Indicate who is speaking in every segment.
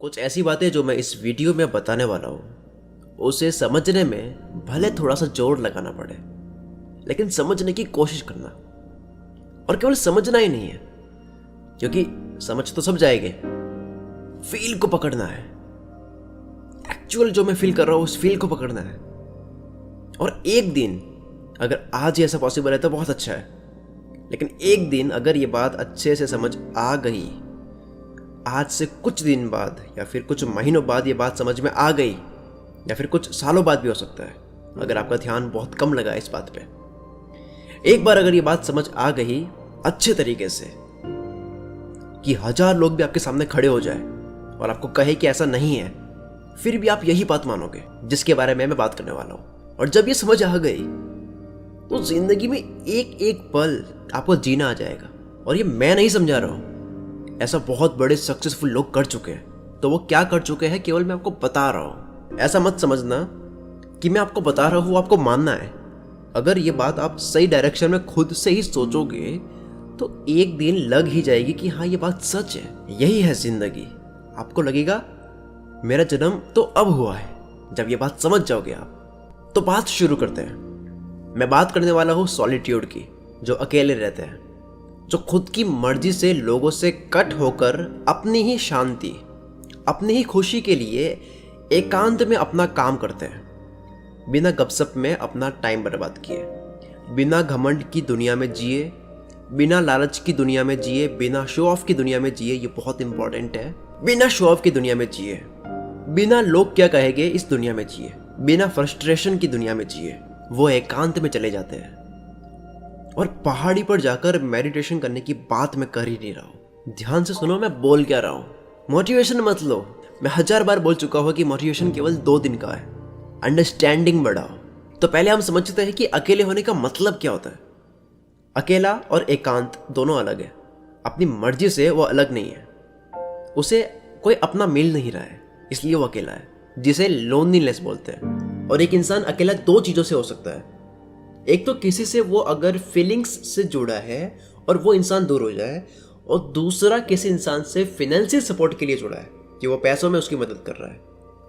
Speaker 1: कुछ ऐसी बातें जो मैं इस वीडियो में बताने वाला हूँ उसे समझने में भले थोड़ा सा जोर लगाना पड़े, लेकिन समझने की कोशिश करना। और केवल समझना ही नहीं है, क्योंकि समझ तो सब जाएंगे, फील को पकड़ना है। एक्चुअल जो मैं फील कर रहा हूँ उस फील को पकड़ना है। और एक दिन अगर आज ही ऐसा पॉसिबल है तो बहुत अच्छा है, लेकिन एक दिन अगर ये बात अच्छे से समझ आ गई, आज से कुछ दिन बाद या फिर कुछ महीनों बाद ये बात समझ में आ गई, या फिर कुछ सालों बाद भी हो सकता है अगर आपका ध्यान बहुत कम लगा इस बात पे। एक बार अगर ये बात समझ आ गई अच्छे तरीके से कि 1000 लोग भी आपके सामने खड़े हो जाए और आपको कहे कि ऐसा नहीं है, फिर भी आप यही बात मानोगे जिसके बारे में मैं बात करने वाला हूं। और जब ये समझ आ गई तो जिंदगी में एक एक पल आपको जीना आ जाएगा। और ये मैं नहीं समझा रहा हूं, ऐसा बहुत बड़े सक्सेसफुल लोग कर चुके हैं। तो वो क्या कर चुके हैं केवल मैं आपको बता रहा हूं। ऐसा मत समझना कि मैं आपको बता रहा हूं आपको मानना है। अगर ये बात आप सही डायरेक्शन में खुद से ही सोचोगे तो एक दिन लग ही जाएगी कि हाँ ये बात सच है। यही है जिंदगी। आपको लगेगा मेरा जन्म तो अब हुआ है। जब ये बात समझ जाओगे आप तो बात शुरू करते हैं। मैं बात करने वाला हूँ सॉलिट्यूड की, जो अकेले रहते हैं, जो खुद की मर्जी से लोगों से कट होकर अपनी ही शांति, अपनी ही खुशी के लिए एकांत में अपना काम करते हैं, बिना गपशप में अपना टाइम बर्बाद किए, बिना घमंड की दुनिया में जिए, बिना लालच की दुनिया में जिए, बिना शो ऑफ की दुनिया में जिए। ये बहुत इंपॉर्टेंट है। बिना शो ऑफ की दुनिया में जिए, बिना लोग क्या कहेंगे इस दुनिया में जिए, बिना फ्रस्ट्रेशन की दुनिया में जिए। वो एकांत में चले जाते हैं। और पहाड़ी पर जाकर मेडिटेशन करने की बात मैं कर ही नहीं रहा हूँ। ध्यान से सुनो मैं बोल क्या रहा हूँ। मोटिवेशन मत लो। मैं 1000 बार बोल चुका हूँ कि मोटिवेशन केवल 2 दिन का है। अंडरस्टैंडिंग बढ़ाओ। तो पहले हम समझते हैं कि अकेले होने का मतलब क्या होता है। अकेला और एकांत दोनों अलग है। अपनी मर्जी से वो अलग नहीं है। उसे कोई अपना मिल नहीं रहा है, इसलिए वो अकेला है, जिसे लोनलीनेस बोलते हैं। और एक इंसान अकेला 2 चीज़ों से हो सकता है। एक तो किसी से वो अगर फीलिंग्स से जुड़ा है और वो इंसान दूर हो जाए, और दूसरा किसी इंसान से फाइनेंशियल सपोर्ट के लिए जुड़ा है कि वो पैसों में उसकी मदद कर रहा है,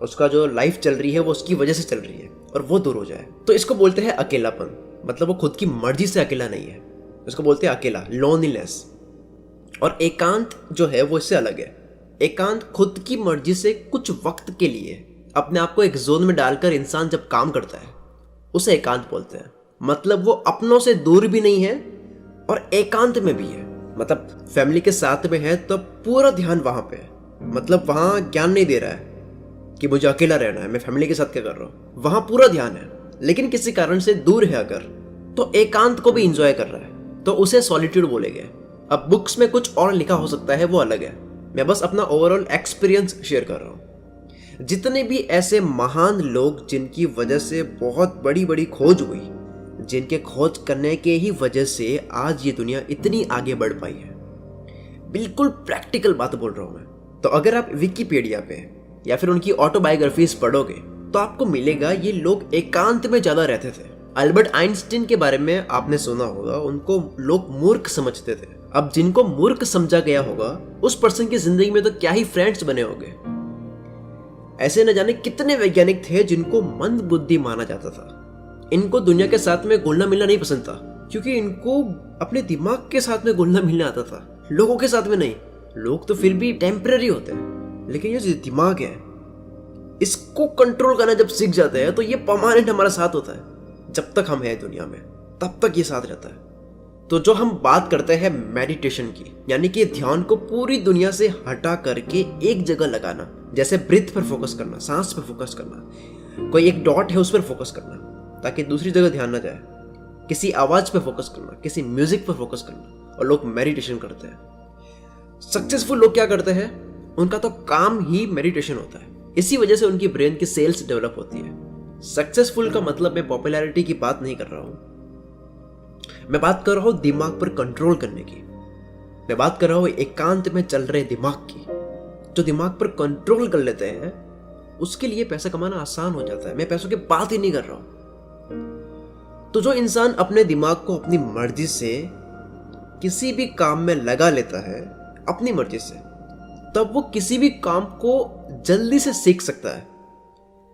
Speaker 1: उसका जो लाइफ चल रही है वो उसकी वजह से चल रही है, और वो दूर हो जाए। तो इसको बोलते हैं अकेलापन। मतलब वो खुद की मर्जी से अकेला नहीं है, इसको बोलते हैं अकेला, लोनलीनेस। और एकांत जो है वो इससे अलग है। एकांत खुद की मर्जी से कुछ वक्त के लिए अपने आप को एक जोन में डालकर इंसान जब काम करता है, उसे एकांत बोलते हैं। मतलब वो अपनों से दूर भी नहीं है और एकांत में भी है। मतलब फैमिली के साथ में है तो पूरा ध्यान वहां पे है। मतलब वहां ज्ञान नहीं दे रहा है कि मुझे अकेला रहना है, मैं फैमिली के साथ क्या कर रहा हूं। वहां पूरा ध्यान है, लेकिन किसी कारण से दूर है अगर, तो एकांत को भी इंजॉय कर रहा है, तो उसे सॉलिट्यूड बोलेंगे। अब बुक्स में कुछ और लिखा हो सकता है, वो अलग है। मैं बस अपना ओवरऑल एक्सपीरियंस शेयर कर रहा हूं। जितने भी ऐसे महान लोग जिनकी वजह से बहुत बड़ी बड़ी खोज हुई, जिनके खोज करने के ही वजह से आज ये दुनिया इतनी आगे बढ़ पाई है, बिल्कुल प्रैक्टिकल बात बोल रहा हूं मैं। तो अगर आप विकिपीडिया पे या फिर उनकी ऑटोबायोग्राफीज पढ़ोगे तो आपको मिलेगा ये लोग एकांत में ज्यादा रहते थे। अल्बर्ट आइंस्टीन के बारे में आपने सुना होगा, उनको लोग मूर्ख समझते थे। अब जिनको मूर्ख समझा गया होगा उस पर्सन की जिंदगी में तो क्या ही फ्रेंड्स बने होंगे। ऐसे न जाने कितने वैज्ञानिक थे जिनको मंद बुद्धि माना जाता था। इनको दुनिया के साथ में घुलना मिलना नहीं पसंद था, क्योंकि इनको अपने दिमाग के साथ में घुलना मिलना आता था, लोगों के साथ में नहीं। लोग तो फिर भी टेम्पररी होते हैं, लेकिन ये जो दिमाग है इसको कंट्रोल करना जब सीख जाते हैं तो ये परमानेंट हमारा साथ होता है। जब तक हम हैं दुनिया में तब तक ये साथ रहता है। तो जो हम बात करते हैं मेडिटेशन की, यानी कि ध्यान को पूरी दुनिया से हटा करके एक जगह लगाना, जैसे ब्रीथ पर फोकस करना, सांस पर फोकस करना, कोई एक डॉट है उस पर फोकस करना ताकि दूसरी जगह ध्यान ना जाए, किसी आवाज पे फोकस करना, किसी म्यूजिक पे फोकस करना। और लोग मेडिटेशन करते हैं। सक्सेसफुल लोग क्या करते हैं, उनका तो काम ही मेडिटेशन होता है। इसी वजह से उनकी ब्रेन की सेल्स डेवलप होती है। सक्सेसफुल का मतलब मैं पॉपुलैरिटी की बात नहीं कर रहा हूं, मैं बात कर रहा हूं दिमाग पर कंट्रोल करने की। मैं बात कर रहा हूं एकांत में चल रहे दिमाग की। जो दिमाग पर कंट्रोल कर लेते हैं उसके लिए पैसा कमाना आसान हो जाता है। मैं पैसों की बात ही नहीं कर रहा हूं। तो जो इंसान अपने दिमाग को अपनी मर्जी से किसी भी काम में लगा लेता है, अपनी मर्जी से, तब वो किसी भी काम को जल्दी से सीख सकता है,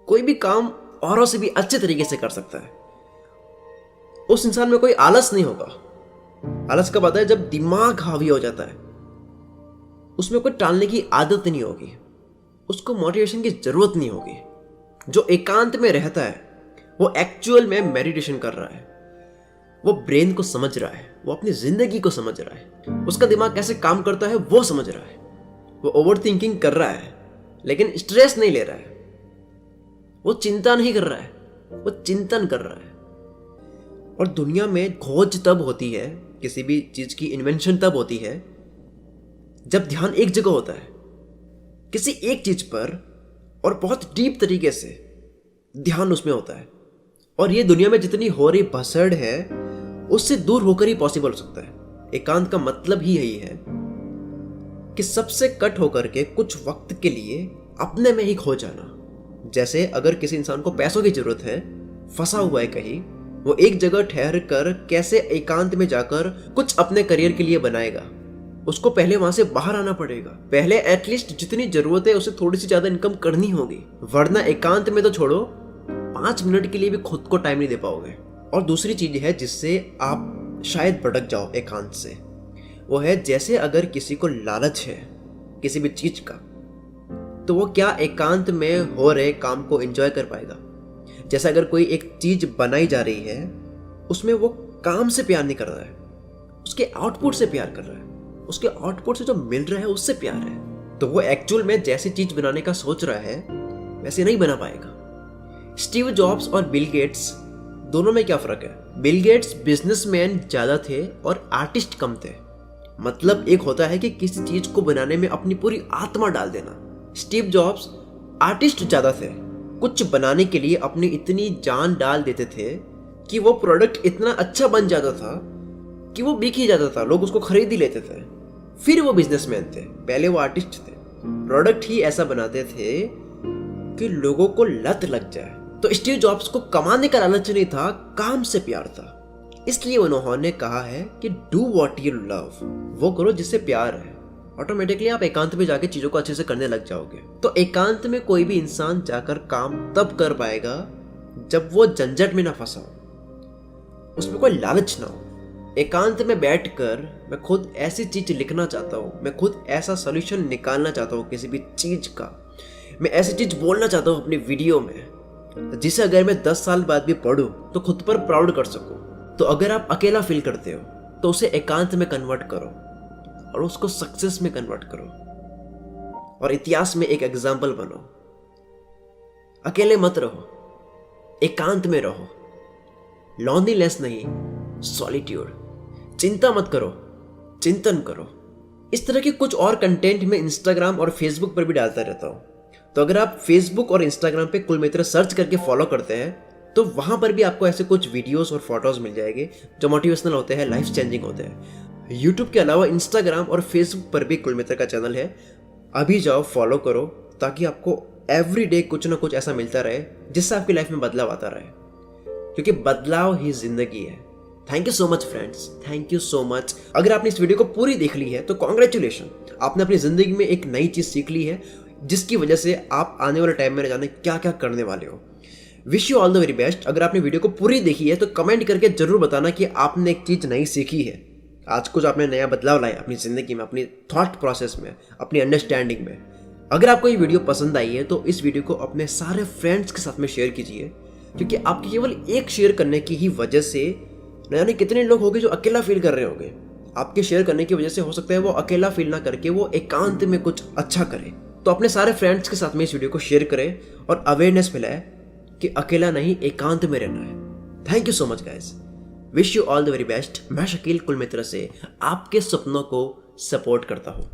Speaker 1: कोई भी काम औरों से भी अच्छे तरीके से कर सकता है। उस इंसान में कोई आलस नहीं होगा। आलस कब आता है? जब दिमाग हावी हो जाता है। उसमें कोई टालने की आदत नहीं होगी, उसको मोटिवेशन की जरूरत नहीं होगी। जो एकांत में रहता है वो एक्चुअल में मेडिटेशन कर रहा है, वो ब्रेन को समझ रहा है, वो अपनी जिंदगी को समझ रहा है, उसका दिमाग कैसे काम करता है वो समझ रहा है। वो ओवर थिंकिंग कर रहा है लेकिन स्ट्रेस नहीं ले रहा है, वो चिंता नहीं कर रहा है, वो चिंतन कर रहा है। और दुनिया में खोज तब होती है, किसी भी चीज की इन्वेंशन तब होती है जब ध्यान एक जगह होता है, किसी एक चीज पर, और बहुत डीप तरीके से ध्यान उसमें होता है। और ये दुनिया में जितनी हो रही भसड़ है उससे दूर होकर ही पॉसिबल हो सकता है। एकांत का मतलब ही यही है कि सबसे कट होकर के कुछ वक्त के लिए अपने में ही खो जाना। जैसे अगर किसी इंसान को पैसों की जरूरत है, फंसा हुआ है कहीं, वो एक जगह ठहर कर कैसे एकांत में जाकर कुछ अपने करियर के लिए बनाएगा, उसको पहले वहां से बाहर आना पड़ेगा। पहले एटलीस्ट जितनी जरूरत है उससे थोड़ी सी ज्यादा इनकम करनी होगी, वरना एकांत में तो छोड़ो 5 मिनट के लिए भी खुद को टाइम नहीं दे पाओगे। और दूसरी चीज है जिससे आप शायद भटक जाओ एकांत से, वो है जैसे अगर किसी को लालच है किसी भी चीज का, तो वो क्या एकांत में हो रहे काम को एंजॉय कर पाएगा? जैसे अगर कोई एक चीज बनाई जा रही है, उसमें वो काम से प्यार नहीं कर रहा है, उसके आउटपुट से प्यार कर रहा है, उसके आउटपुट से जो मिल रहा है उससे प्यार है, तो वो एक्चुअल में जैसी चीज बनाने का सोच रहा है वैसे नहीं बना पाएगा। स्टीव जॉब्स और बिल गेट्स दोनों में क्या फर्क है? बिल गेट्स बिजनेसमैन ज्यादा थे और आर्टिस्ट कम थे। मतलब एक होता है कि किसी चीज को बनाने में अपनी पूरी आत्मा डाल देना। स्टीव जॉब्स आर्टिस्ट ज्यादा थे, कुछ बनाने के लिए अपनी इतनी जान डाल देते थे कि वो प्रोडक्ट इतना अच्छा बन जाता था कि वो बिक ही जाता था, लोग उसको खरीद ही लेते थे। फिर वो बिजनेसमैन थे, पहले वो आर्टिस्ट थे। प्रोडक्ट ही ऐसा बनाते थे कि लोगों को लत लग जाए। तो स्टीव जॉब्स को कमाने का लालच नहीं था, काम से प्यार था। इसलिए उन्होंने कहा है कि डू व्हाट यू लव, वो करो जिससे प्यार है। ऑटोमेटिकली आप एकांत में जाके चीजों को अच्छे से करने लग जाओगे। तो एकांत में कोई भी इंसान जाकर काम तब कर पाएगा जब वो झंझट में ना फंसा हो, उसमें कोई लालच ना हो। एकांत में बैठकर मैं खुद ऐसी चीज लिखना चाहता हूँ, मैं खुद ऐसा सोल्यूशन निकालना चाहता हूँ किसी भी चीज का, मैं ऐसी चीज बोलना चाहता हूँ अपनी वीडियो में जिसे अगर मैं 10 साल बाद भी पढ़ूं तो खुद पर प्राउड कर सकूं। तो अगर आप अकेला फील करते हो तो उसे एकांत में कन्वर्ट करो और उसको सक्सेस में कन्वर्ट करो और इतिहास में एक एग्जाम्पल बनो। अकेले मत रहो, एकांत में रहो। लॉन्लीनेस नहीं, सॉलिट्यूड। चिंता मत करो, चिंतन करो। इस तरह के कुछ और कंटेंट मैं इंस्टाग्राम और फेसबुक पर भी डालता रहता हूँ। तो अगर आप फेसबुक और इंस्टाग्राम पे कुलमित्र सर्च करके फॉलो करते हैं तो वहां पर भी आपको ऐसे कुछ वीडियोस और फोटोज मिल जाएंगे जो मोटिवेशनल होते हैं, लाइफ चेंजिंग होते हैं। यूट्यूब के अलावा इंस्टाग्राम और फेसबुक पर भी कुलमित्र का चैनल है, अभी जाओ फॉलो करो ताकि आपको एवरीडे कुछ ना कुछ ऐसा मिलता रहे जिससे आपकी लाइफ में बदलाव आता रहे, क्योंकि बदलाव ही जिंदगी है। Thank you so much friends, thank you so much. अगर आपने इस वीडियो को पूरी देख ली है तो कॉन्ग्रेचुलेशन, आपने अपनी जिंदगी में एक नई चीज सीख ली है जिसकी वजह से आप आने वाले टाइम में न जाने क्या क्या करने वाले हो। Wish you all the very best. अगर आपने वीडियो को पूरी देखी है तो कमेंट करके जरूर बताना कि आपने एक चीज नई सीखी है, आज कुछ आपने नया बदलाव लाया अपनी जिंदगी में, अपनी थॉट प्रोसेस में, अपनी अंडरस्टैंडिंग में। अगर आपको ये वीडियो पसंद आई है तो इस वीडियो को अपने सारे फ्रेंड्स के साथ में शेयर कीजिए, क्योंकि आपके केवल एक शेयर करने की ही वजह से न जाने कितने लोग होंगे जो अकेला फील कर रहे होंगे। आपके शेयर करने की वजह से हो सकता है वो अकेला फील ना करके वो एकांत में कुछ अच्छा करे। तो अपने सारे फ्रेंड्स के साथ में इस वीडियो को शेयर करें और अवेयरनेस फैलाएं कि अकेला नहीं, एकांत में रहना है। Thank you so much guys, wish you all the very best. मैं शकील कुलमित्र से आपके सपनों को सपोर्ट करता हूँ।